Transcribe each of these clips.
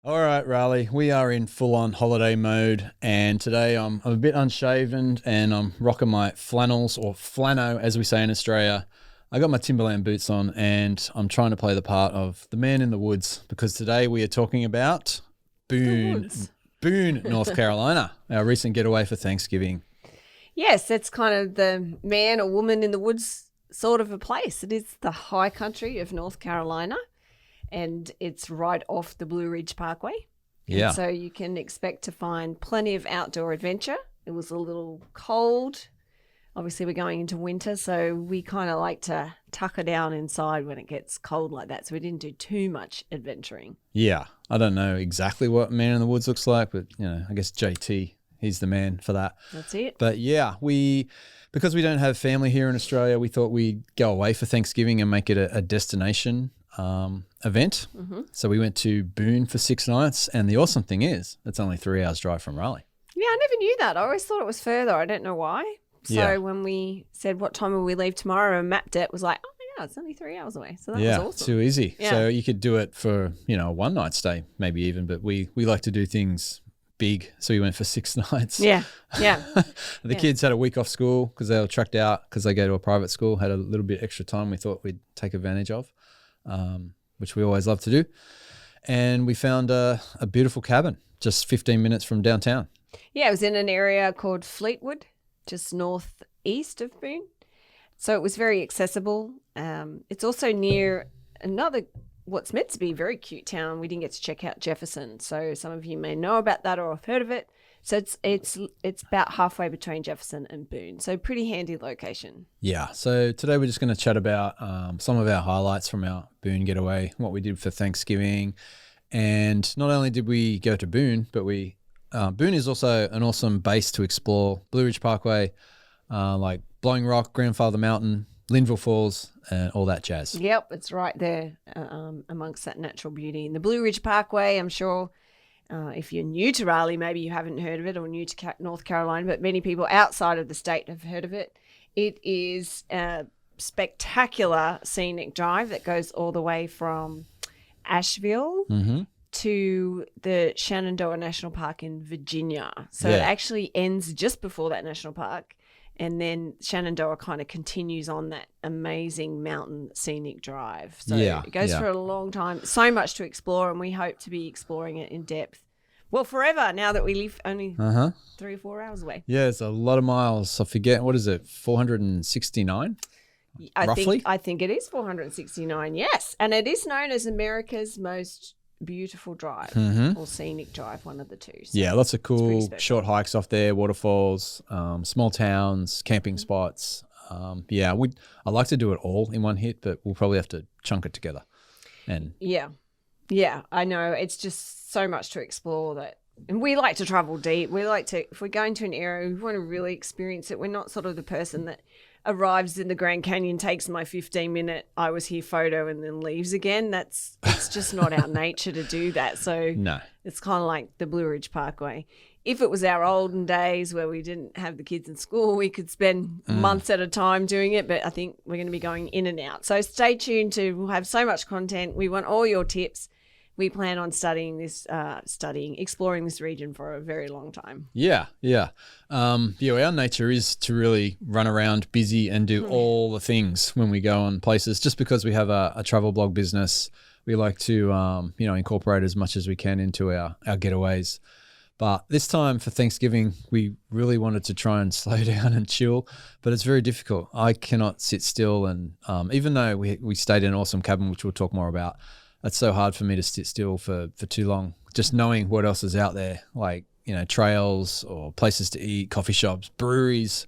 All right, Raleigh, we are in full-on holiday mode, and today I'm a bit unshaven and I'm rocking my flannels, or flano as we say in Australia. I got my Timberland boots on and I'm trying to play the part of the man in the woods because today we are talking about Boone, Boone, North Carolina, our recent getaway for Thanksgiving. Yes, it's kind of the man or woman in the woods sort of a place. It is the high country of North Carolina, and it's right off the Blue Ridge Parkway. Yeah. And so you can expect to find plenty of outdoor adventure. It was a little cold. Obviously, we're going into winter, so we kind of like to tucker down inside when it gets cold like that. So we didn't do too much adventuring. Yeah, I don't know exactly what man in the woods looks like, but I guess JT, he's the man for that. That's it. But yeah, because we don't have family here in Australia, we thought we'd go away for Thanksgiving and make it a destination event. Mm-hmm. So we went to Boone for 6 nights, and the awesome thing is it's only 3 hours drive from Raleigh. Yeah, I never knew that. I always thought it was further. I don't know why. So when we said what time will we leave tomorrow and mapped it, was like, oh my God, it's only 3 hours away. So that was awesome. Too easy. Yeah. So you could do it for, a one night stay, maybe even, but we like to do things big. So we went for 6 nights. Yeah. Yeah. The kids had a week off school because they were trucked out because they go to a private school, had a little bit extra time we thought we'd take advantage of, which we always love to do. And we found a beautiful cabin just 15 minutes from downtown. Yeah, it was in an area called Fleetwood, just northeast of Boone. So it was very accessible. It's also near another, what's meant to be a very cute town. We didn't get to check out Jefferson. So some of you may know about that or have heard of it. So it's about halfway between Jefferson and Boone. So pretty handy location. Yeah. So today we're just going to chat about some of our highlights from our Boone getaway, what we did for Thanksgiving. And not only did we go to Boone, but Boone is also an awesome base to explore. Blue Ridge Parkway, like Blowing Rock, Grandfather Mountain, Linville Falls, and all that jazz. Yep, it's right there amongst that natural beauty. And the Blue Ridge Parkway, I'm sure if you're new to Raleigh, maybe you haven't heard of it, or new to North Carolina, but many people outside of the state have heard of it. It is a spectacular scenic drive that goes all the way from Asheville to the Shenandoah National Park in Virginia. So it actually ends just before that national park. And then Shenandoah kind of continues on that amazing mountain scenic drive. So it goes for a long time. So much to explore, and we hope to be exploring it in depth. Well, forever, now that we live only 3 or 4 hours away. Yeah, it's a lot of miles. I forget, what is it, 469? Roughly? I think it is 469, yes. And it is known as America's most beautiful drive or scenic drive, one of the two. So yeah, lots of cool short hikes off there, waterfalls, small towns, camping spots. I'd like to do it all in one hit, but we'll probably have to chunk it together. And yeah, I know. It's just so much to explore that. And we like to travel deep. We like to, if we're going to an area, we want to really experience it. We're not sort of the person that arrives in the Grand Canyon, takes my 15-minute I was here photo and then leaves again. It's just not our nature to do that. So no, it's kind of like the Blue Ridge Parkway. If it was our olden days where we didn't have the kids in school, we could spend months at a time doing it. But I think we're going to be going in and out. So stay tuned we'll have so much content. We want all your tips. We plan on exploring this region for a very long time. Yeah. Our nature is to really run around busy and do all the things when we go on places. Just because we have a travel blog business, we like to, incorporate as much as we can into our getaways. But this time for Thanksgiving, we really wanted to try and slow down and chill, but it's very difficult. I cannot sit still. And even though we stayed in an awesome cabin, which we'll talk more about, it's so hard for me to sit still for too long, just knowing what else is out there, like, trails or places to eat, coffee shops, breweries,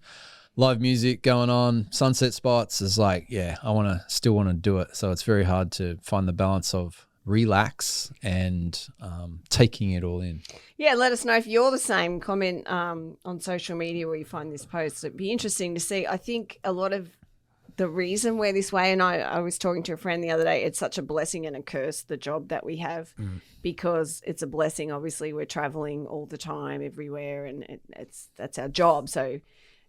live music going on, sunset spots is like, I still want to do it. So it's very hard to find the balance of relax and taking it all in. Yeah, let us know if you're the same. Comment on social media where you find this post. It'd be interesting to see. I think a lot of the reason we're this way, and I was talking to a friend the other day, it's such a blessing and a curse, the job that we have, because it's a blessing. Obviously, we're traveling all the time, everywhere, and that's our job. So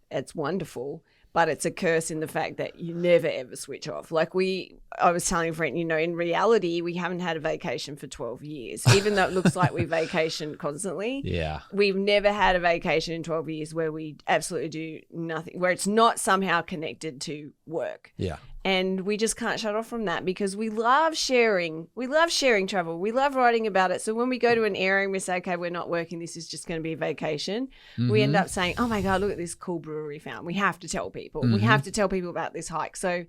it's wonderful. but it's a curse in the fact that you never ever switch off. Like I was telling a friend, in reality, we haven't had a vacation for 12 years, even though it looks like we vacation constantly. Yeah. We've never had a vacation in 12 years where we absolutely do nothing, where it's not somehow connected to work. Yeah. And we just can't shut off from that because we love sharing. We love sharing travel. We love writing about it. So when we go to an area and we say, okay, we're not working, this is just going to be a vacation, we end up saying, oh my God, look at this cool brewery we found. We have to tell people. We have to tell people about this hike. So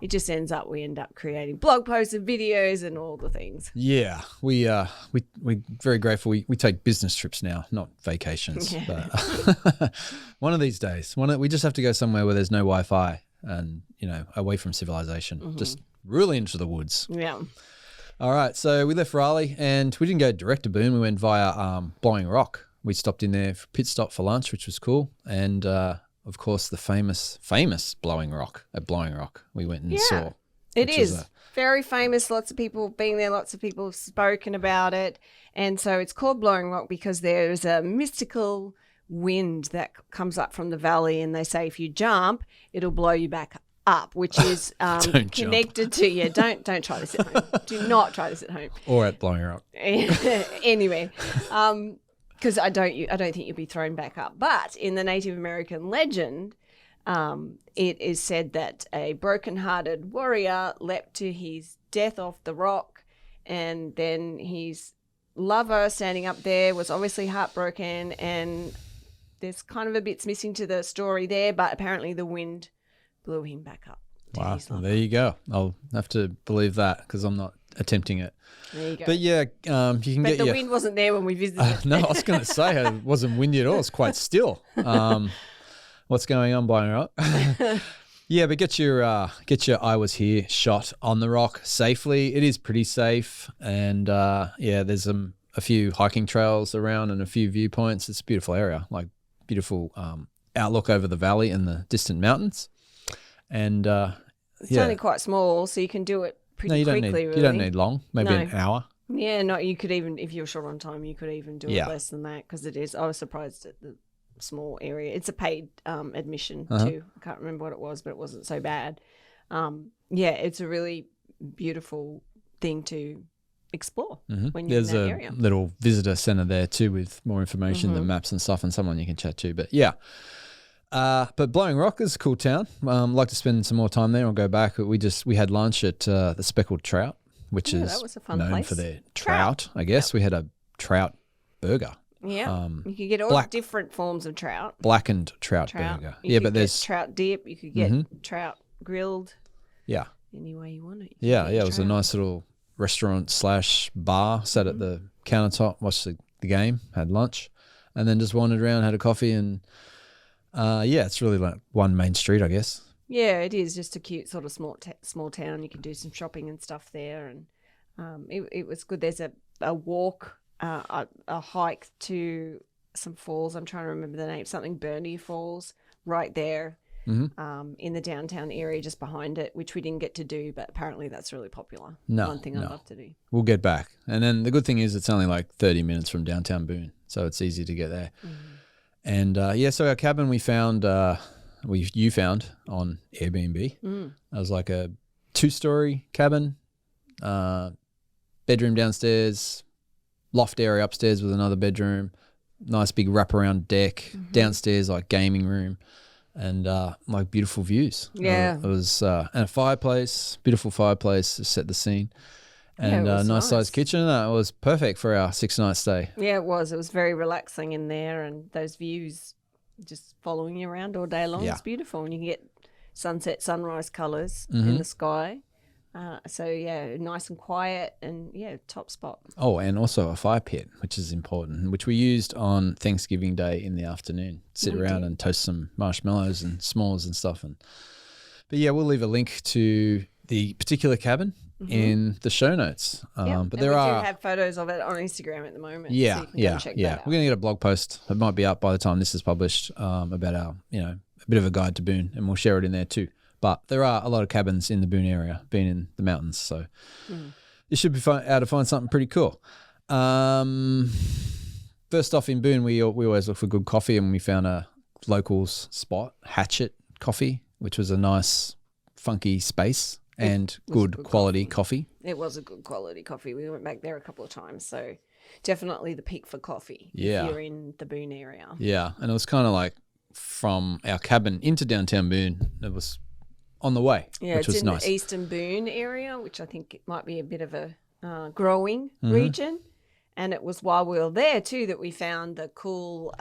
it just we end up creating blog posts and videos and all the things. Yeah, we're very grateful. We take business trips now, not vacations. Yeah. But one of these days, we just have to go somewhere where there's no Wi-Fi and away from civilization, just really into the woods. Yeah. All right, so we left Raleigh and we didn't go direct to Boone. We went via Blowing Rock. We stopped in there for pit stop for lunch, which was cool, and of course the famous Blowing Rock at Blowing Rock. We went and saw. It is very famous. Lots of people have been there. Lots of people have spoken about it, and so it's called Blowing Rock because there's a mystical wind that comes up from the valley, and they say if you jump, it'll blow you back up, which is connected to Don't try this at home. Do not try this at home or at Blowing Rock. Anyway, because I don't think you'll be thrown back up. But in the Native American legend, it is said that a broken-hearted warrior leapt to his death off the rock, and then his lover standing up there was obviously heartbroken, and there's kind of a bits missing to the story there, but apparently the wind blew him back up. Wow, well, there you go. I'll have to believe that because I'm not attempting it. There you go. But yeah, you can get the wind wasn't there when we visited. No, I was going to say it wasn't windy at all. It's quite still. What's going on, Blowing Rock? Yeah, but get your I Was Here shot on the rock safely. It is pretty safe, and there's a few hiking trails around and a few viewpoints. It's a beautiful area, like beautiful outlook over the valley and the distant mountains. And it's only quite small, so you can do it pretty quickly. You don't need long, maybe an hour. Yeah, no, you could even, if you're short on time, you could even do it less than that because it is. I was surprised at the small area. It's a paid admission too. I can't remember what it was, but it wasn't so bad. It's a really beautiful thing to explore when you're in that area. There's a little visitor centre there too with more information, the maps and stuff, and someone you can chat to. But yeah. But Blowing Rock is a cool town. Like to spend some more time there or go back. We had lunch at the Speckled Trout, which is that was a fun known place. for their trout, I guess. We had a trout burger. Yeah, you could get all different forms of trout. Blackened trout burger. But there's trout dip. You could get trout grilled. Yeah, any way you want it. It was a nice little restaurant / bar. Sat at the countertop, watched the game, had lunch, and then just wandered around, had a coffee, and it's really like one main street, I guess. Yeah, it is just a cute sort of small town. You can do some shopping and stuff there, and it was good. There's a walk. A hike to some falls. I'm trying to remember the name. Something Bernie Falls, right there in the downtown area, just behind it, which we didn't get to do, but apparently that's really popular. One thing I'd love to do. We'll get back. And then the good thing is it's only like 30 minutes from downtown Boone, so it's easy to get there. And so our cabin you found on Airbnb. It was like a 2-story cabin, bedroom downstairs, loft area upstairs with another bedroom, nice big wraparound deck, downstairs like gaming room, and like beautiful views. Yeah. It was and a fireplace, beautiful fireplace to set the scene, and a nice sized kitchen. It was perfect for our 6-night stay. Yeah, it was. It was very relaxing in there, and those views just following you around all day long. It's beautiful, and you can get sunset, sunrise colours in the sky. Nice and quiet, and top spot. Oh, and also a fire pit, which is important, which we used on Thanksgiving Day in the afternoon. Sit around and toast some marshmallows and s'mores and stuff. But we'll leave a link to the particular cabin in the show notes. But we do have photos of it on Instagram at the moment. Yeah, so you can check that out. We're going to get a blog post. It might be up by the time this is published about our, a bit of a guide to Boone, and we'll share it in there too. But there are a lot of cabins in the Boone area, being in the mountains, so you should be able to find something pretty cool. First off, in Boone, we always look for good coffee, and we found a locals spot, Hatchet Coffee. which was a nice, funky space and good quality coffee. It was a good quality coffee. We went back there a couple of times, so definitely the peak for coffee if you're in the Boone area. Yeah, and it was kind of like from our cabin into downtown Boone, it was on the way, which was nice. It's in the eastern Boone area, which I think it might be a bit of a growing region. And it was while we were there too that we found the cool,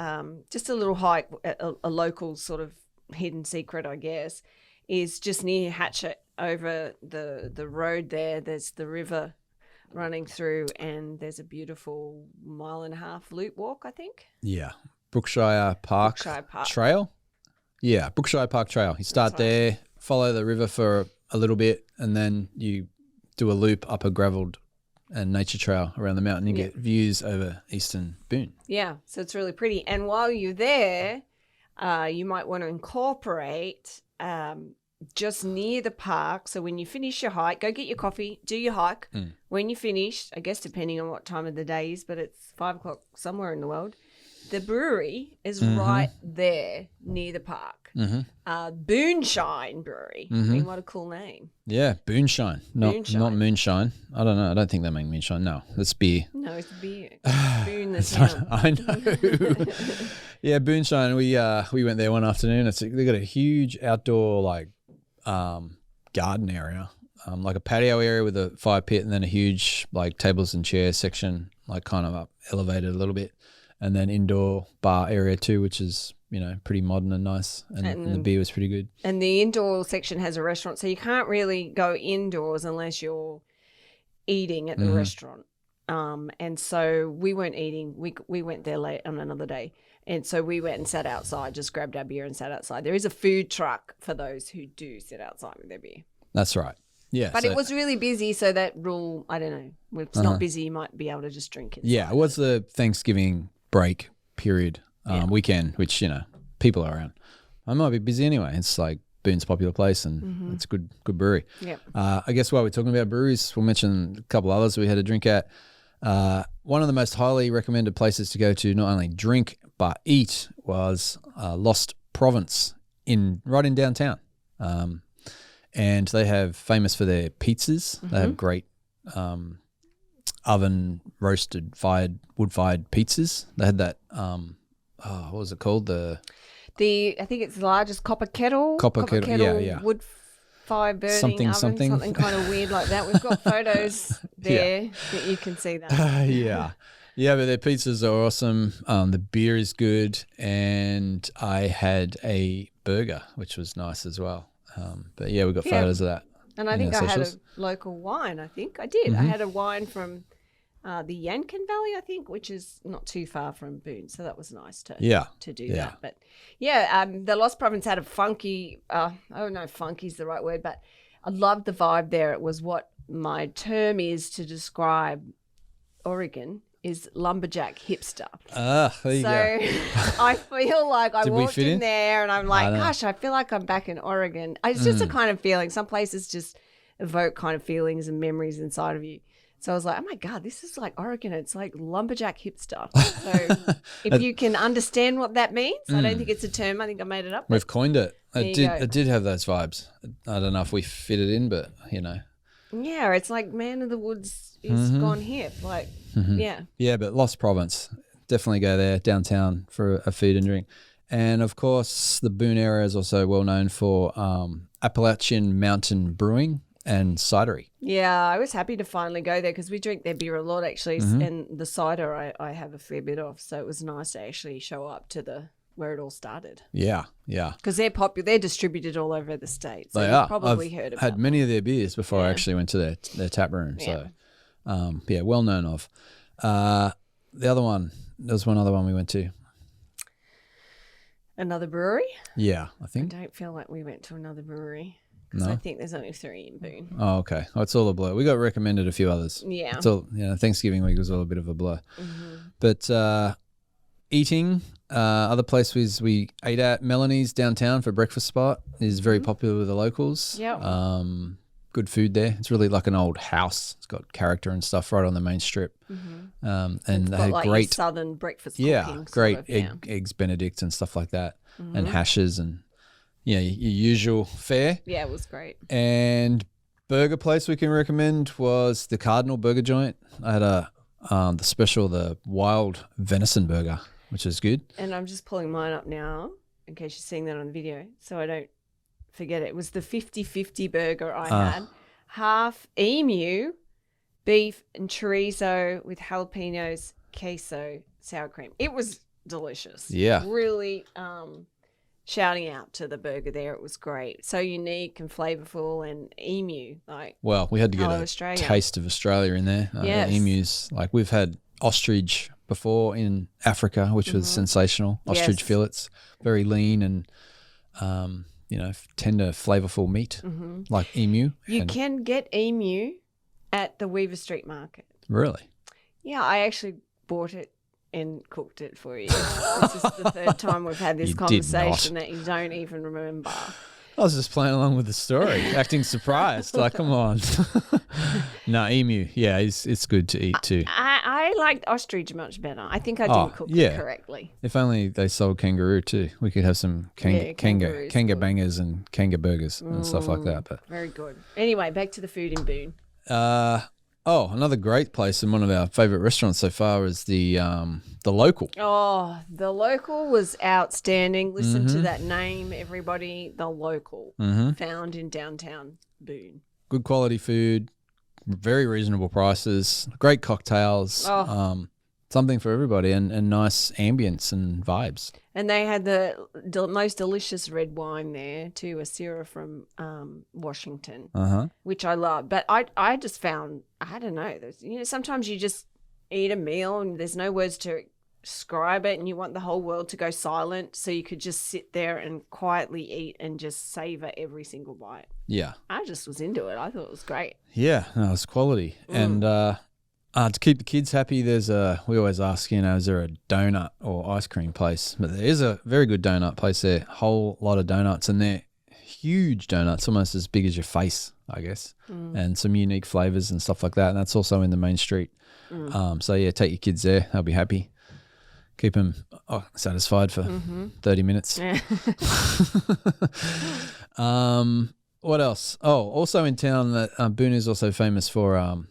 just a little hike, a local sort of hidden secret, I guess, is just near Hatchet over the road there. There's the river running through and there's a beautiful 1.5-mile loop walk, I think. Yeah. Brookshire Park Trail. Yeah, Brookshire Park Trail. You start there, follow the river for a little bit, and then you do a loop up a gravelled and nature trail around the mountain. You get views over eastern Boone. Yeah, so it's really pretty. And while you're there, you might want to incorporate just near the park. So when you finish your hike, go get your coffee, do your hike. When you finish, I guess depending on what time of the day is, but it's 5 o'clock somewhere in the world, the brewery is right there near the park. Booneshine Brewery. I mean, what a cool name. Yeah, Booneshine. Not Moonshine. I don't know. I don't think they make moonshine. No, that's beer. No, it's beer. Boone the town. I know. Yeah, Booneshine. We went there one afternoon. They got a huge outdoor garden area, like a patio area with a fire pit, and then a huge like tables and chairs section, like kind of up elevated a little bit. And then indoor bar area too, which is, pretty modern and nice. And the beer was pretty good. And the indoor section has a restaurant. So you can't really go indoors unless you're eating at the restaurant. And so we weren't eating. We went there late on another day. And so we went and sat outside, just grabbed our beer and sat outside. There is a food truck for those who do sit outside with their beer. That's right. Yeah. But it was really busy. So that rule, I don't know. If it's not busy, you might be able to just drink it. Yeah. It was the Thanksgiving break period weekend, which people are around. I might be busy anyway. It's like Boone's popular place and it's a good brewery. Yeah. I guess while we're talking about breweries, we'll mention a couple others we had a drink at. One of the most highly recommended places to go to not only drink but eat was Lost Province right in downtown, and they have famous for their pizzas. They have great oven roasted wood fired pizzas. They had that what was it called? I think it's the largest copper kettle. Yeah. Wood fire burning something kind of weird like that. We've got photos there that you can see that. Yeah, but their pizzas are awesome. The beer is good, and I had a burger, which was nice as well. But yeah, we got photos of that. And I think I had a local wine. I think I did. I had a wine from the Yankin Valley, I think, which is not too far from Boone. So that was nice to do that. But the Lost Province had a funky, I don't know if funky's the right word, but I loved the vibe there. It was what my term is to describe Oregon is lumberjack hipster. There you go. I feel like I walked in there and I'm like, gosh, I feel like I'm back in Oregon. It's just a kind of feeling. Some places just evoke kind of feelings and memories inside of you. So I was like, oh my God, this is like Oregon. It's like lumberjack hipster. So if you can understand what that means, I don't think it's a term. I think I made it up. We've coined it. It did have those vibes. I don't know if we fit it in, but Yeah, it's like man of the woods is gone hip. Like, yeah. Yeah, but Lost Province, definitely go there downtown for a food and drink. And of course, the Boone area is also well known for Appalachian mountain brewing and cidery. Yeah, I was happy to finally go there because we drink their beer a lot actually, and the cider I have a fair bit of. So it was nice to actually show up to where it all started. Yeah. Because they're popular. They're distributed all over the state. So you've probably heard about them. I've had many of their beers before I actually went to their tap room. So, well known of. The other one, there was one other one we went to. Another brewery? Yeah, I think. I don't feel like we went to another brewery. Because I think there's only 3 in Boone. Oh, okay. Oh, it's all a blur. We got recommended a few others. Yeah. It's all, Thanksgiving week was all a bit of a blur. But eating, other places we ate at, Melanie's downtown for breakfast spot is very popular with the locals. Yeah. Good food there. It's really like an old house. It's got character and stuff right on the main strip. And they had great southern breakfast cooking. Great eggs Benedict and stuff like that, and hashes and your usual fare. Yeah, it was great. And burger place we can recommend was the Cardinal Burger Joint. I had the wild venison burger, which is good. And I'm just pulling mine up now in case you're seeing that on the video so I don't forget it. It was the 50-50 burger I had. Half emu, beef and chorizo with jalapenos, queso, sour cream. It was delicious. Yeah. Really shouting out to the burger there. It was great. So unique and flavorful, and emu. Well, we had to get a Australia. taste of Australia in there. Yes. Emus. We've had ostrich before in Africa, which was sensational. Ostrich fillets, very lean and, tender, flavorful meat like emu. You can get emu at the Weaver Street Market. Really? Yeah, I actually bought it and cooked it for you. This is the third time we've had this conversation that you don't even remember. I was just playing along with the story, acting surprised. Come on. No, emu. Yeah, it's good to eat too. I liked ostrich much better. I think I didn't cook it correctly. If only they sold kangaroo too. We could have some kanga bangers and kanga burgers and stuff like that. But very good. Anyway, back to the food in Boone. Another great place and one of our favourite restaurants so far is the Local. Oh, the Local was outstanding. Listen to that name, everybody. The Local, found in downtown Boone. Good quality food, very reasonable prices, great cocktails, something for everybody, and nice ambience and vibes. And they had the most delicious red wine there too, a Syrah from Washington, which I love. But I just found, I don't know, sometimes you just eat a meal and there's no words to describe it and you want the whole world to go silent so you could just sit there and quietly eat and just savor every single bite. Yeah. I just was into it. I thought it was great. Yeah, no, it's quality. And to keep the kids happy, we always ask, is there a donut or ice cream place? But there is a very good donut place there, whole lot of donuts, and they're huge donuts, almost as big as your face, I guess, and some unique flavors and stuff like that. And that's also in the main street. So yeah, take your kids there. They'll be happy. Keep them satisfied for 30 minutes. Yeah. What else? Oh, also in town, that Boone is also famous for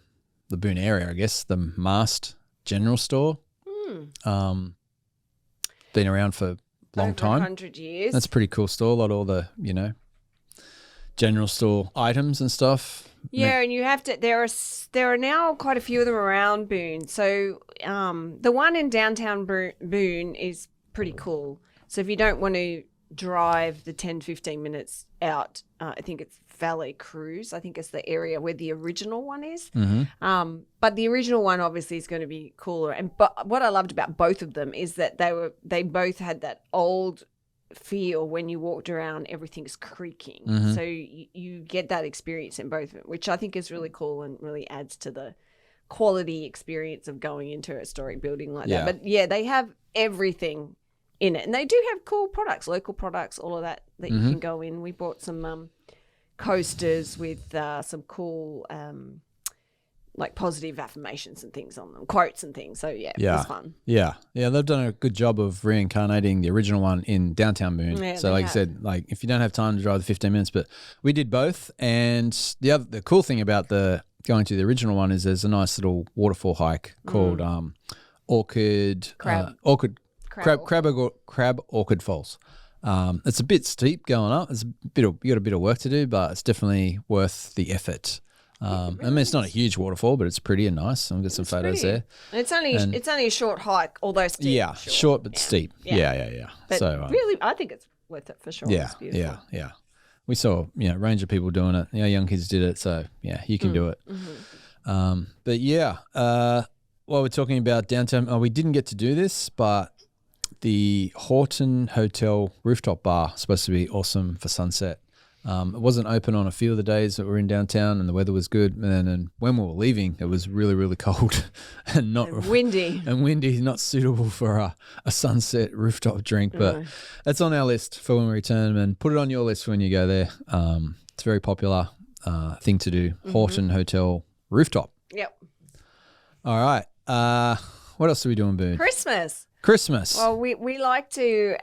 the Boone area, I guess, the Mast General Store. Been around for a long time. 100 years. That's a pretty cool store. A lot of all the, general store items and stuff. Yeah, and you have to. There are now quite a few of them around Boone. So the one in downtown Boone is pretty cool. So if you don't want to drive the 10-15 minutes out, I think it's Valley Cruise. I think it's the area where the original one is. But the original one obviously is going to be cooler. But what I loved about both of them is that they both had that old feel. When you walked around, everything's creaking. So you get that experience in both of them, which I think is really cool and really adds to the quality experience of going into a historic building like that. But yeah, they have everything in it, and they do have cool products, local products, all of that you can go in. We bought some coasters with some cool like positive affirmations and things on them, quotes and things. So yeah, it was fun. Yeah, they've done a good job of reincarnating the original one in downtown Boone. Yeah, so like you said, if you don't have time to drive the 15 minutes, but we did both. And the cool thing about going to the original one is there's a nice little waterfall hike called Crab Orchid Falls. It's a bit steep going up. You got a bit of work to do, but it's definitely worth the effort. It's not a huge waterfall, but it's pretty and nice. I'll get some photos there. And it's only a short hike, although steep. Yeah, short but steep. Yeah. But so really, I think it's worth it for sure. Yeah, yeah. We saw a range of people doing it. Young kids did it, so yeah, you can do it. But yeah, while we're talking about downtown, we didn't get to do this, but the Horton Hotel rooftop bar is supposed to be awesome for sunset. It wasn't open on a few of the days that we were in downtown, and the weather was good. And when we were leaving, it was really, really cold and windy. And windy, not suitable for a sunset rooftop drink. But that's on our list for when we return, and put it on your list when you go there. It's a very popular thing to do. Horton Hotel rooftop. Yep. All right. What else are we doing, Boone? Christmas. Christmas. Well, we like to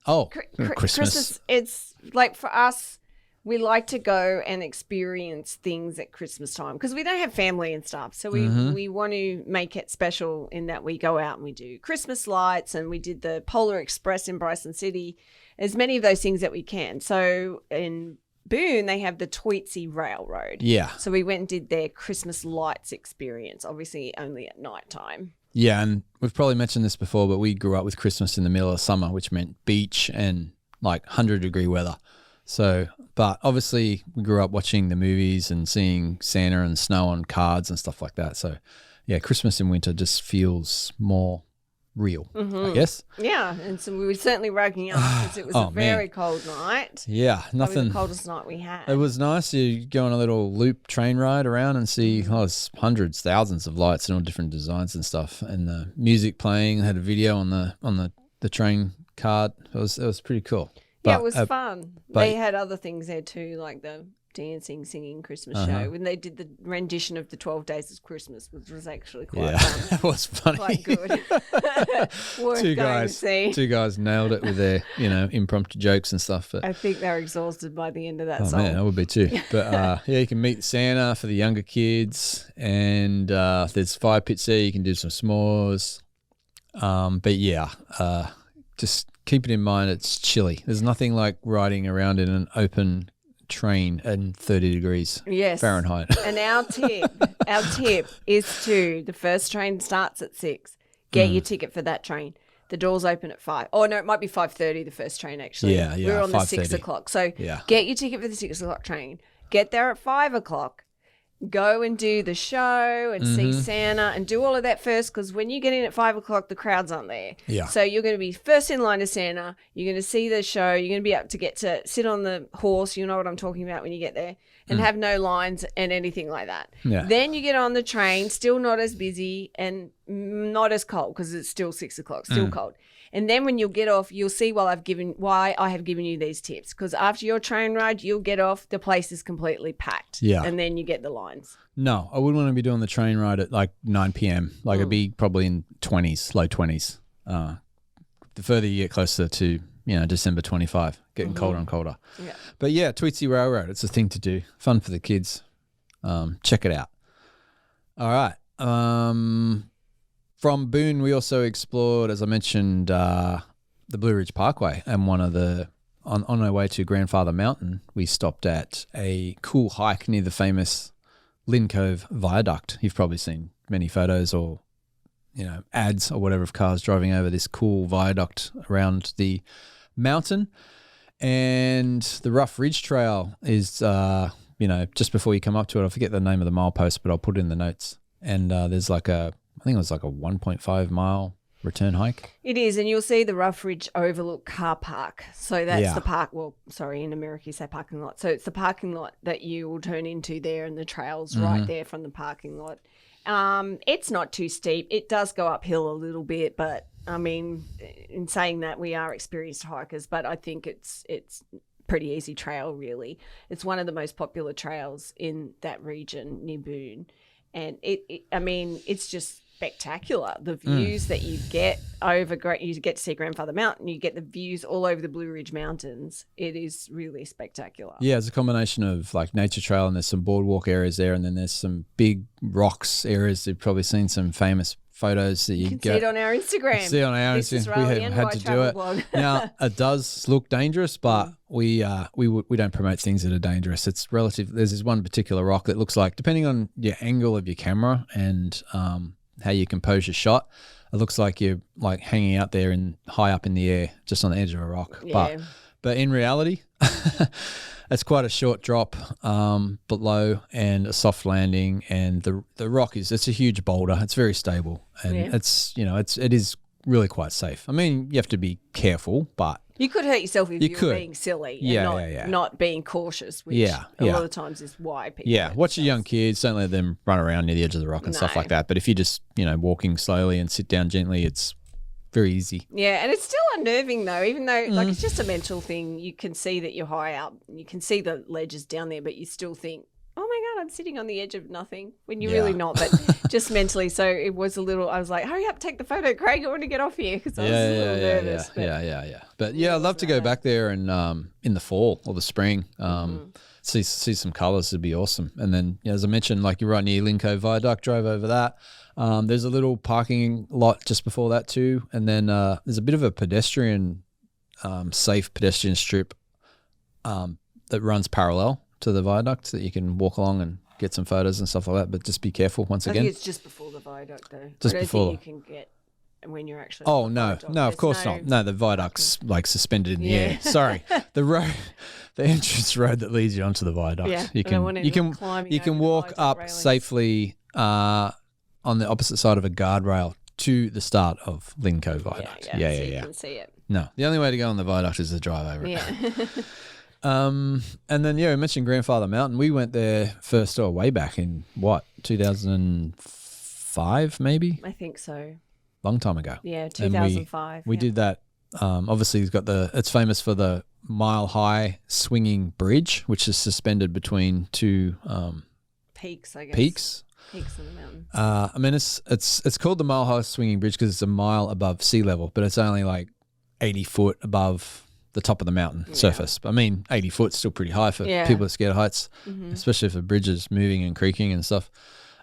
Oh, Christmas. Christmas. It's like for us, we like to go and experience things at Christmas time because we don't have family and stuff. So we want to make it special in that we go out and we do Christmas lights, and we did the Polar Express in Bryson City, as many of those things that we can. So in Boone, they have the Tweetsy Railroad. Yeah. So we went and did their Christmas lights experience, obviously only at night time. Yeah, and we've probably mentioned this before, but we grew up with Christmas in the middle of summer, which meant beach and like 100-degree weather. So, but obviously we grew up watching the movies and seeing Santa and snow on cards and stuff like that. So, yeah, Christmas in winter just feels more real, I guess. Yeah, and so we were certainly ragging up because it was a very cold night. Yeah, nothing. Probably the coldest night we had. It was nice. You go on a little loop train ride around and see there's hundreds, thousands of lights and all different designs and stuff. And the music playing. I had a video on the train card. It was pretty cool. Yeah, it was fun. They had other things there too, like the dancing, singing Christmas show. When they did the rendition of the 12 Days of Christmas, which was actually quite fun. It was funny. Quite good. Worth going to see. Two guys nailed it with their, impromptu jokes and stuff. But I think they're exhausted by the end of that song. Man, I would be too. But you can meet Santa for the younger kids, and there's fire pits there. You can do some s'mores. But yeah, just keep it in mind it's chilly. There's nothing like riding around in an open train at 30 degrees Fahrenheit. And our tip is to, the first train starts at 6. Get your ticket for that train. The doors open at 5. Oh no, it might be 5:30. The first train actually. Yeah. We're on the 6 o'clock. So get your ticket for the 6 o'clock train. Get there at 5 o'clock. Go and do the show and see Santa and do all of that first, because when you get in at 5 o'clock, the crowds aren't there. Yeah. So you're going to be first in line to Santa. You're going to see the show. You're going to be able to get to sit on the horse. You know what I'm talking about when you get there, and have no lines and anything like that. Yeah. Then you get on the train, still not as busy and not as cold because it's still 6 o'clock, still cold. And then when you'll get off, you'll see why I have given you these tips. Because after your train ride, you'll get off, the place is completely packed. Yeah. And then you get the lines. No, I wouldn't want to be doing the train ride at like 9 p.m. Like I'd be probably in 20s, low 20s. The further you get closer to, December 25, getting colder and colder. Yeah. But yeah, Tweetsy Railroad, it's a thing to do. Fun for the kids. Check it out. All right. From Boone, we also explored, as I mentioned, the Blue Ridge Parkway, and on our way to Grandfather Mountain, we stopped at a cool hike near the famous Lynn Cove Viaduct. You've probably seen many photos or, ads or whatever of cars driving over this cool viaduct around the mountain. And the Rough Ridge Trail is, just before you come up to it, I forget the name of the milepost, but I'll put it in the notes. And there's I think it was like a 1.5 mile return hike. It is, and you'll see the Rough Ridge Overlook car park. So that's the park. Well, sorry, in America you say parking lot. So it's the parking lot that you will turn into there, and the trail's right there from the parking lot. It's not too steep. It does go uphill a little bit, but I mean, in saying that, we are experienced hikers, but I think it's pretty easy trail, really. It's one of the most popular trails in that region near Boone. And it's just spectacular. The views that you get you get to see Grandfather Mountain, you get the views all over the Blue Ridge Mountains. It is really spectacular. Yeah, it's a combination of like nature trail, and there's some boardwalk areas there, and then there's some big rocks areas. You've probably seen some famous photos that you can see it on our Instagram. See it on our Instagram. We had to do it. Now it does look dangerous, but we don't promote things that are dangerous. It's relative. There's this one particular rock that looks like, depending on your angle of your camera and how you compose your shot, it looks like you're like hanging out there and high up in the air, just on the edge of a rock. Yeah. But in reality, it's quite a short drop below and a soft landing, and the rock it's a huge boulder. It's very stable, and it is really quite safe. I mean, you have to be careful, but you could hurt yourself if you were being silly and not being cautious, which a lot of times is why people watch your young kids. Don't let them run around near the edge of the rock and stuff like that. But if you're just walking slowly and sit down gently, it's very easy. Yeah, and it's still unnerving though, even though like it's just a mental thing. You can see that you're high up, you can see the ledges down there, but you still think, oh my God, I'm sitting on the edge of nothing when you're Yeah. really not, but just mentally. So it was a little, I was like, hurry up, take the photo, Craig. I want to get off here because I was a little nervous. But Yeah. But yeah, I'd love to go back there and in the fall or the spring. See some colours would be awesome. And then, as I mentioned, like you're right near Linco Viaduct, drove over that. There's a little parking lot just before that too. And then there's a bit of a pedestrian, safe pedestrian strip that runs parallel to the viaduct that you can walk along and get some photos and stuff like that. But just be careful once again. I think it's just before the viaduct though. Just I don't before. think you can get when you're actually. Oh no, of course not. No, the viaduct's like suspended in the air. Sorry, the entrance road that leads you onto the viaduct. Yeah, you can walk up safely on the opposite side of a guardrail to the start of Linco Viaduct. Yeah. So you can see it. No, the only way to go on the viaduct is to drive over it. Yeah. And then we mentioned Grandfather Mountain. We went there first way back in 2005 maybe. I think so. Long time ago. Yeah, 2005. We did that. Obviously, it's famous for the mile-high swinging bridge, which is suspended between two peaks, I guess. Peaks in the mountain. I mean, it's called the mile-high swinging bridge because it's a mile above sea level, but it's only like 80 foot above the top of the mountain surface. I mean, 80 foot's still pretty high for people that are scared of heights, especially if the bridge is moving and creaking and stuff.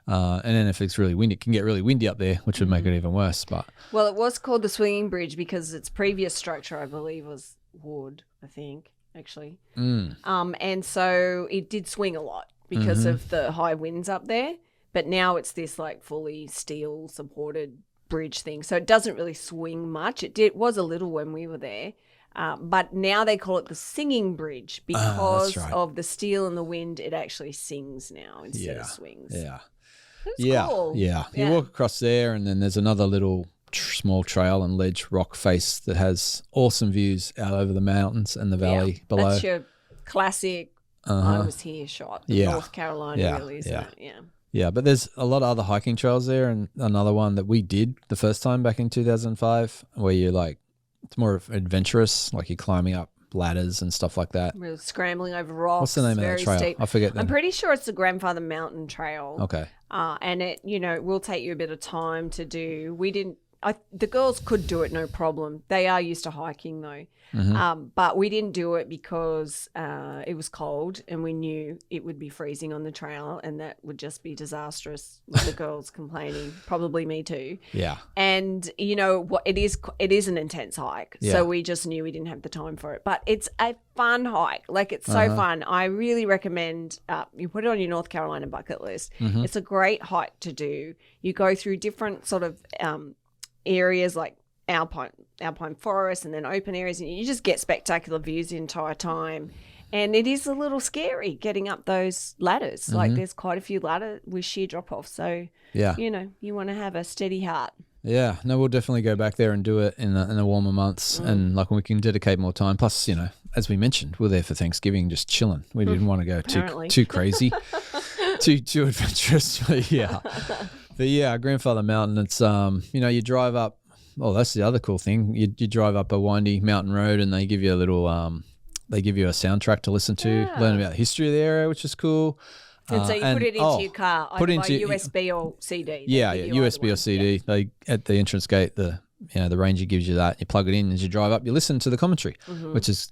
And then if it's really windy, it can get really windy up there, which would make it even worse. But well, it was called the swinging bridge because its previous structure, I believe, was wood. I think actually, and so it did swing a lot because of the high winds up there. But now it's this like fully steel supported bridge thing, so it doesn't really swing much. It was a little when we were there. But now they call it the singing bridge because of the steel and the wind. It actually sings now instead of swings. Yeah. It's cool. Yeah. You walk across there and then there's another little small trail and ledge rock face that has awesome views out over the mountains and the valley below. That's your classic I was here shot. North Carolina really, isn't it? Yeah. Yeah, but there's a lot of other hiking trails there, and another one that we did the first time back in 2005 where you're like, it's more adventurous, like you're climbing up ladders and stuff like that. We're scrambling over rocks. What's the name of that trail? Steep. I forget. I'm pretty sure it's the Grandfather Mountain Trail. Okay. And it, will take you a bit of time to do. The girls could do it no problem. They are used to hiking though. But we didn't do it because it was cold and we knew it would be freezing on the trail and that would just be disastrous with the girls complaining. Probably me too. Yeah. And it is an intense hike. Yeah. So we just knew we didn't have the time for it. But it's a fun hike. Like it's so fun. I really recommend you put it on your North Carolina bucket list. It's a great hike to do. You go through different sort of areas like alpine forest and then open areas, and you just get spectacular views the entire time. And it is a little scary getting up those ladders. Like there's quite a few ladders with sheer drop off. So you want to have a steady heart. Yeah, no, we'll definitely go back there and do it in the warmer months, and like when we can dedicate more time. Plus, as we mentioned, we're there for Thanksgiving, just chilling. We didn't want to go too crazy, too adventurous. But yeah, Grandfather Mountain. It's you drive up. Oh, that's the other cool thing. You drive up a windy mountain road, and they give you a little they give you a soundtrack to listen to, learn about the history of the area, which is cool. And so you put it into your car, either by USB or CD. Yeah, USB or CD. They at the entrance gate, the ranger gives you that. You plug it in as you drive up. You listen to the commentary, which is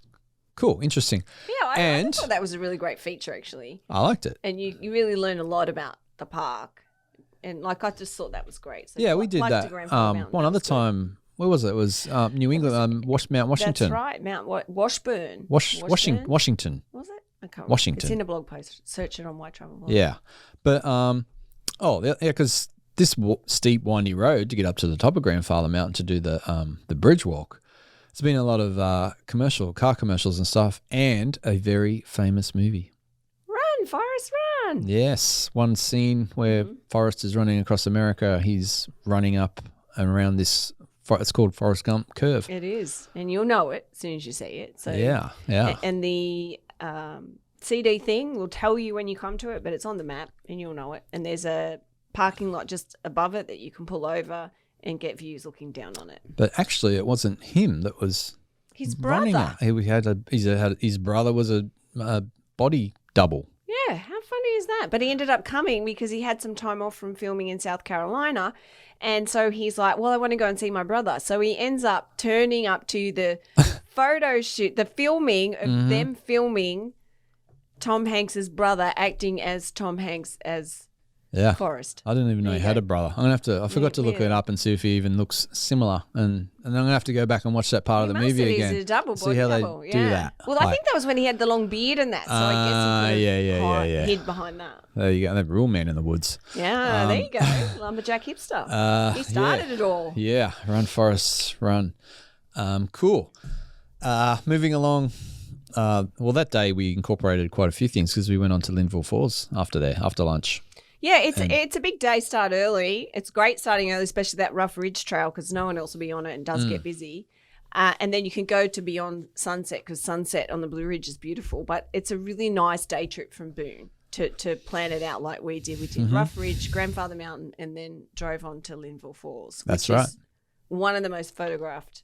cool, interesting. Yeah, I thought that was a really great feature, actually. I liked it, and you really learn a lot about the park, and I just thought that was great. So we did that. One other time. Where was it? It was New England, Mount Washington. That's right, Mount Washburn. Washington. Was it? I can't remember. Washington. It's in a blog post. Search it on White Travel Blog. Yeah, but because this steep, windy road to get up to the top of Grandfather Mountain to do the bridge walk, there's been a lot of car commercials and stuff, and a very famous movie. Run, Forrest, run! Yes, one scene where Forrest is running across America. He's running up and around this. It's called Forrest Gump Curve. It is, and you'll know it as soon as you see it. So yeah. And the CD thing will tell you when you come to it, but it's on the map, and you'll know it. And there's a parking lot just above it that you can pull over and get views looking down on it. But actually, it wasn't him that was his brother. His brother was a body double. Yeah, how funny is that? But he ended up coming because he had some time off from filming in South Carolina. And so he's like, well, I want to go and see my brother. So he ends up turning up to the photo shoot, the filming of them filming Tom Hanks's brother acting as Tom Hanks as Forrest. I didn't even know he had a brother. I forgot to look it up and see if he even looks similar. And I'm going to have to go back and watch that part of the movie again. He's a double, see how they do that. Well, I think that was when he had the long beard and that. So I guess he hid behind that. There you go. They're real man in the woods. Yeah, there you go. Lumberjack hipster. He started it all. Yeah, run, Forrest, run. Cool. Moving along. Well, that day we incorporated quite a few things because we went on to Linville Falls after lunch. Yeah, it's a big day. Start early. It's great starting early, especially that Rough Ridge Trail because no one else will be on it and does get busy. And then you can go to beyond sunset because sunset on the Blue Ridge is beautiful. But it's a really nice day trip from Boone to plan it out like we did. We did Rough Ridge, Grandfather Mountain, and then drove on to Linville Falls. That's right. Is one of the most photographed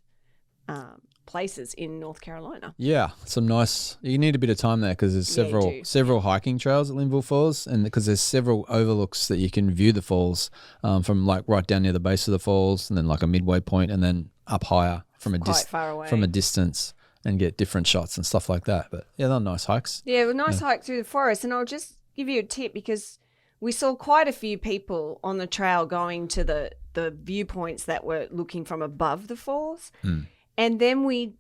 places in North Carolina. Yeah, some nice. You need a bit of time there because there's several hiking trails at Linville Falls, and because there's several overlooks that you can view the falls from like right down near the base of the falls, and then like a midway point, and then up higher from a distance, and get different shots and stuff like that. But yeah, they're nice hikes. Yeah, well, nice hike through the forest, and I'll just give you a tip because we saw quite a few people on the trail going to the viewpoints that were looking from above the falls. And then we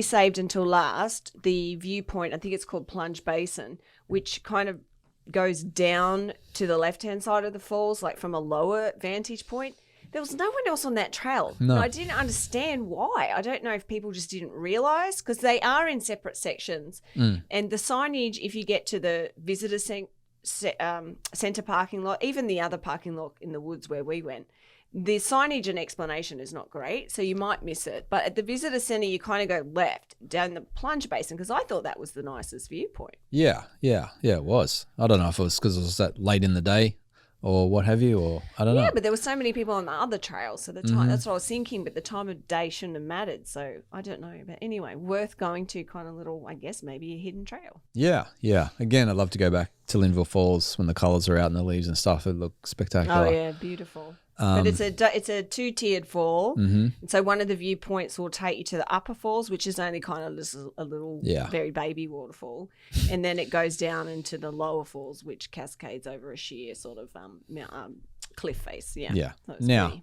saved until last the viewpoint, I think it's called Plunge Basin, which kind of goes down to the left-hand side of the falls, like from a lower vantage point. There was no one else on that trail. No. And I didn't understand why. I don't know if people just didn't realise because they are in separate sections. And the signage, if you get to the visitor centre parking lot, even the other parking lot in the woods where we went, the signage and explanation is not great, so you might miss it. But at the visitor centre, you kind of go left down the Plunge Basin because I thought that was the nicest viewpoint. Yeah, it was. I don't know if it was because it was that late in the day or what have you, or I don't know. Yeah, but there were so many people on the other trails, so the time that's what I was thinking, but the time of day shouldn't have mattered, so I don't know. But anyway, worth going to, kind of little, I guess, maybe a hidden trail. Yeah. Again, I'd love to go back to Linville Falls when the colours are out in the leaves and stuff. It looked spectacular. Oh, yeah, beautiful. But it's a two-tiered fall, and so one of the viewpoints will take you to the upper falls, which is only kind of just a little, very baby waterfall, and then it goes down into the lower falls, which cascades over a sheer sort of cliff face. Yeah. Now,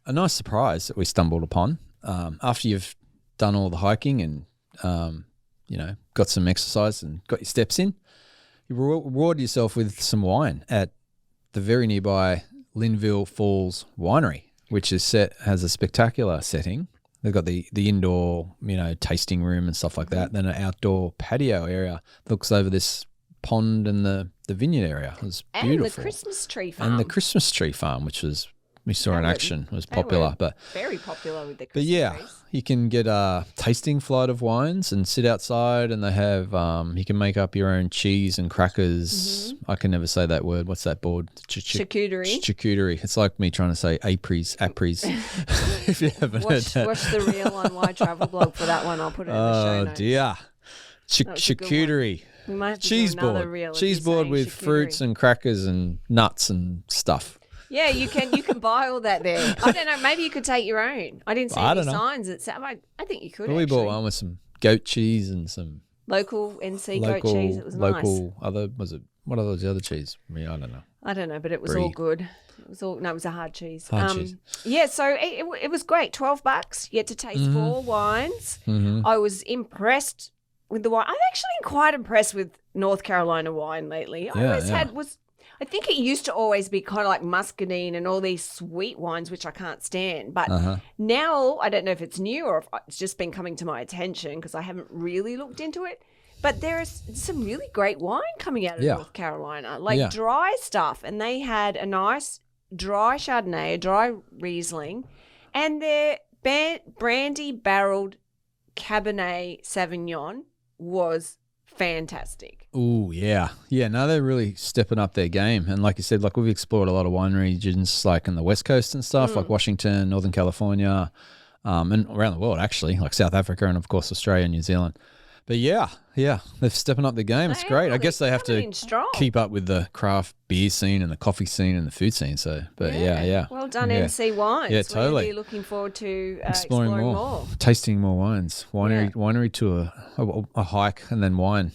a nice surprise that we stumbled upon after you've done all the hiking and got some exercise and got your steps in, you reward yourself with some wine at the very nearby Linville Falls Winery, which has a spectacular setting. They've got the indoor, tasting room and stuff like that. Then an outdoor patio area looks over this pond and the vineyard area. It was beautiful. And the Christmas tree farm. Which was we saw in action. It was popular, but very popular with the Christmas But yeah, trees. You can get a tasting flight of wines and sit outside, and they have you can make up your own cheese and crackers. I can never say that word. What's that board? Charcuterie. Charcuterie. It's like me trying to say apres. If you haven't heard that. Watch the reel on My Travel Blog for that one. I'll put it in the show notes. Oh dear. Charcuterie. We might have to cheese do another board. reel. Cheese board with fruits and crackers and nuts and stuff. Yeah, you can buy all that there. I don't know. Maybe you could take your own. I didn't see any signs. I think you could. Well, we bought one with some goat cheese and some local NC goat cheese. It was nice. What other the other cheese? I mean, I don't know. I don't know, but it was all good. It was a hard cheese. Cheese. Yeah, so it was great. $12. You get to taste 4 wines. I was impressed with the wine. I'm actually quite impressed with North Carolina wine lately. I think it used to always be kind of like muscadine and all these sweet wines, which I can't stand. But now, I don't know if it's new or if it's just been coming to my attention because I haven't really looked into it. But there is some really great wine coming out of North Carolina, dry stuff. And they had a nice dry Chardonnay, a dry Riesling, and their brandy barreled Cabernet Sauvignon was fantastic. Oh, yeah. Yeah, no, they're really stepping up their game. And like you said, like we've explored a lot of wine regions like in the West Coast and stuff, like Washington, Northern California, and around the world actually, like South Africa and of course Australia and New Zealand. But yeah, they're stepping up the game. It's They great. are. I guess they have They're to coming in strong. keep up with the craft beer scene and the coffee scene and the food scene. So, but yeah. Well done, Yeah. MC Wines. Yeah, We're totally. really looking forward to Exploring more, tasting more wines, winery tour, a hike, and then wine.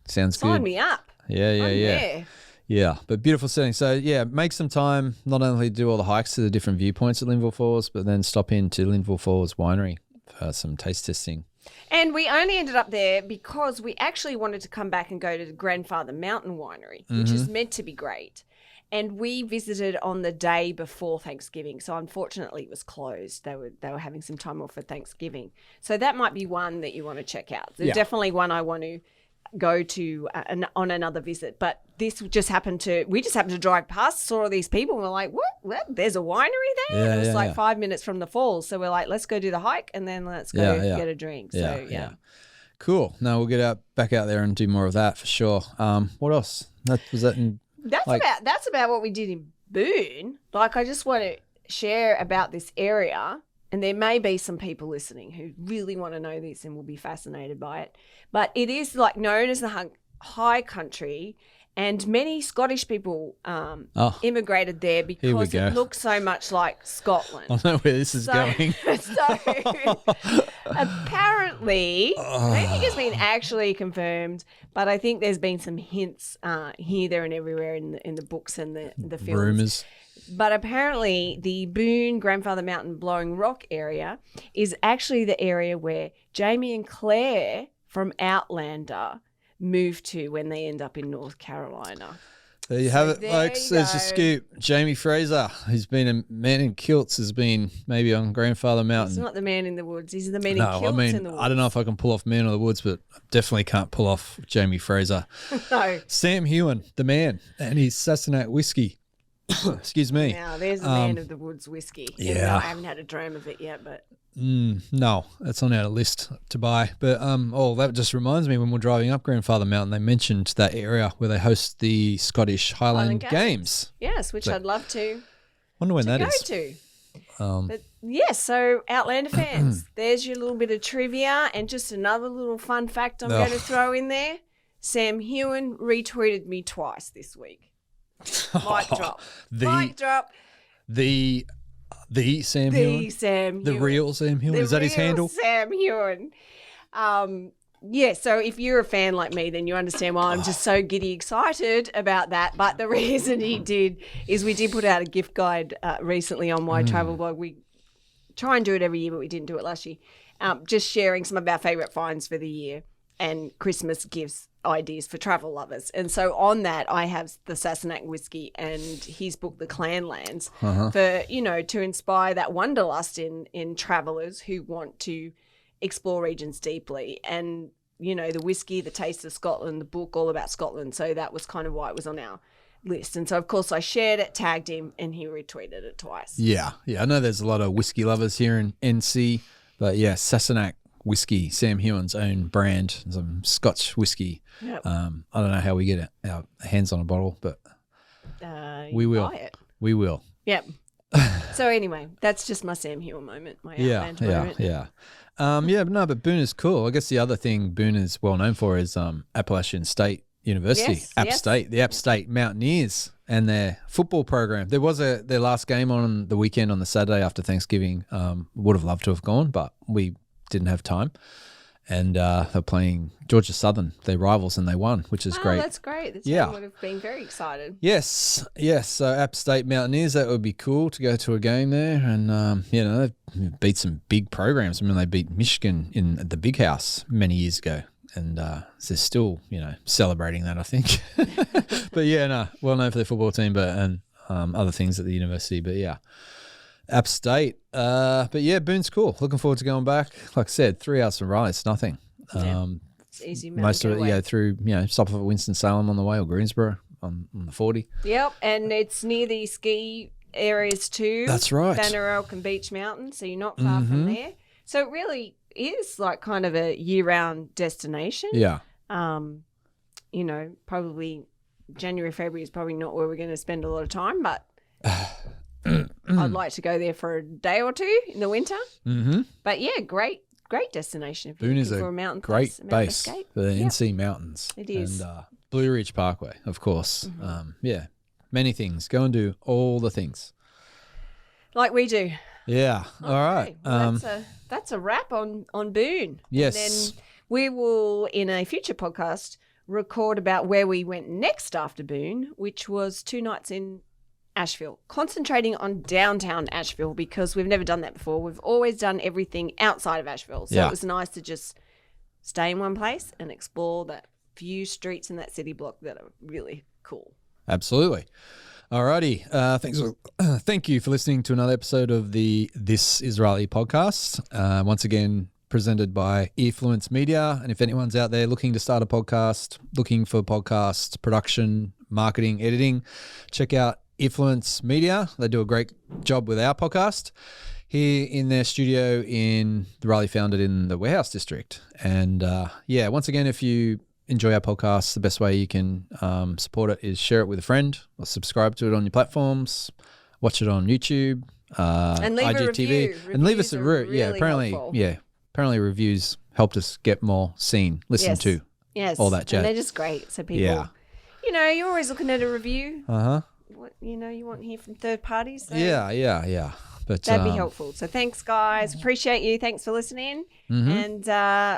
Sounds good. Sign me up. Yeah. There. Yeah, but beautiful setting. So yeah, make some time. Not only do all the hikes to the different viewpoints at Linville Falls, but then stop into Linville Falls Winery for some taste testing. And we only ended up there because we actually wanted to come back and go to the Grandfather Mountain Winery, which is meant to be great. And we visited on the day before Thanksgiving, so unfortunately it was closed. They were having some time off for Thanksgiving, so that might be one that you want to check out. There's definitely one I want to go to on another visit. But this just happened to drive past, saw all these people, and we're like, what? There's a winery there? Yeah, and it was yeah. 5 minutes from the falls, so we're like, let's go do the hike and then let's go get a drink. So yeah. Cool. No, we'll get back out there and do more of that for sure. What else? That's about what we did in Boone. Like, I just want to share about this area, and there may be some people listening who really want to know this and will be fascinated by it. But it is like known as the high country, and many Scottish people immigrated there because it looks so much like Scotland. I know where this is going. So apparently, I don't think it's been actually confirmed, but I think there's been some hints here, there, and everywhere in the books and the films. Rumours. But apparently the Boone Grandfather Mountain Blowing Rock area is actually the area where Jamie and Claire from Outlander moved to when they end up in North Carolina. There you have it, folks. There's your scoop. Jamie Fraser, who's been a man in kilts, has been maybe on Grandfather Mountain. He's not the man in the woods. He's the man in kilts in the woods. I don't know if I can pull off Man in the Woods, but I definitely can't pull off Jamie Fraser. No. Sam Heughan, the man, and his Sassenach whiskey. Excuse me. Now, there's the Man of the Woods whiskey. Yeah. I haven't had a dram of it yet, but... No, that's on our list to buy. But that just reminds me, when we're driving up Grandfather Mountain, they mentioned that area where they host the Scottish Highland Games. Yes, which I'd love to wonder when that go is. to. But yes, so Outlander fans, there's your little bit of trivia, and just another little fun fact I'm going to throw in there. Sam Heughan retweeted me twice this week. Mic drop. Mic drop. The Sam Heughan? The real Sam Heughan? Is that his handle? Sam Heughan. Yeah, so if you're a fan like me, then you understand why I'm just so giddy excited about that. But the reason he did is we did put out a gift guide recently on my travel blog. We try and do it every year, but we didn't do it last year. Just sharing some of our favourite finds for the year and Christmas gifts ideas for travel lovers. And so on that, I have the Sassenach whiskey and his book, The Clanlands, for, to inspire that wanderlust in travellers who want to explore regions deeply. And, the whiskey, The Taste of Scotland, the book all about Scotland. So that was kind of why it was on our list. And so, of course, I shared it, tagged him, and he retweeted it twice. Yeah. I know there's a lot of whiskey lovers here in NC, but yeah, Sassenach whiskey, Sam Heughan's own brand, some Scotch whiskey. Yep. I don't know how we get our hands on a bottle, but we will. Buy it. We will. Yep. So anyway, that's just my Sam Heughan moment, my Outlander moment. But Boone is cool. I guess the other thing Boone is well known for is Appalachian State University, App State, the App State Mountaineers and their football program. There was their last game on the weekend on the Saturday after Thanksgiving. Would have loved to have gone, but we didn't have time. And they're playing Georgia Southern, their rivals, and they won, which is great. That's great. The team would have been very excited. Yes. So App State Mountaineers, that would be cool to go to a game there. And, they've beat some big programs. I mean, they beat Michigan at the Big House many years ago. And they're still, celebrating that, I think. But, well known for their football team and other things at the university. But, yeah. App State. Boone's cool. Looking forward to going back. Like I said, 3 hours from Raleigh, it's nothing. It's easy. Most of it, you go through, stop off at Winston-Salem on the way or Greensboro on the 40. Yep, and it's near the ski areas too. That's right. Banner Elk and Beach Mountain, so you're not far from there. So it really is like kind of a year-round destination. Yeah. Probably January, February is probably not where we're going to spend a lot of time, but... I'd like to go there for a day or two in the winter. Mm-hmm. But yeah, great great destination if you're Boone is looking a for a mountain great place, a mountain base escape. for the Yep. NC Mountains. It is. And Blue Ridge Parkway, of course. Mm-hmm. Yeah, many things. Go and do all the things. Like we do. Yeah. All right. Well, that's a wrap on Boone. Yes. And then we will, in a future podcast, record about where we went next after Boone, which was 2 nights in Asheville, concentrating on downtown Asheville because we've never done that before. We've always done everything outside of Asheville. So it was nice to just stay in one place and explore that few streets in that city block that are really cool. Absolutely. Alrighty. Thank you for listening to another episode of the This Is Raleigh podcast. Once again, presented by Earfluence Media. And if anyone's out there looking to start a podcast, looking for podcast production, marketing, editing, check out Earfluence Media. They do a great job with our podcast here in their studio in the Raleigh Founded in the Warehouse District. And once again, if you enjoy our podcast, the best way you can support it is share it with a friend or subscribe to it on your platforms, watch it on YouTube, and leave IGTV, a review. and leave us a Reviews are really helpful. Apparently reviews helped us get more seen, listened to, all that jazz. And they're just great. So people, you're always looking at a review. What you want to hear from third parties. So Yeah. But that'd be helpful. So thanks, guys. Appreciate you. Thanks for listening, and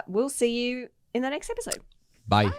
we'll see you in the next episode. Bye.